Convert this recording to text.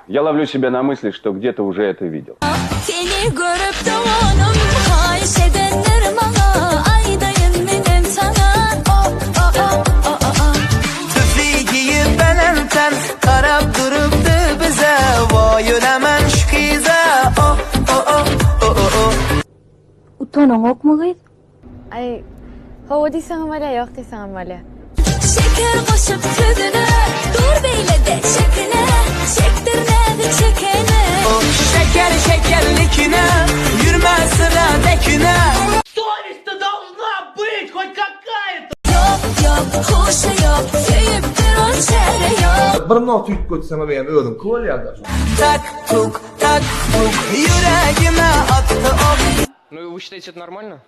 Я ловлю себя на мысли, что где-то уже это видел. Utanın ok mu kız? Ay, hava deysen böyle, yok deysen böyle. Şeker koşup tüdüne, dur beyle de şekine, çektirme bir çekene. Şeker şekerlikine, yürüme sıra dekine. Совесть-то должна быть хоть какая-то! Yok, hoşu yok, keyip bir o çere yok. Bir not yük koçsana benim öldüm. Kıvır ya da. Tak tuk, yüreğime attı ok. Ну и вы считаете это нормально?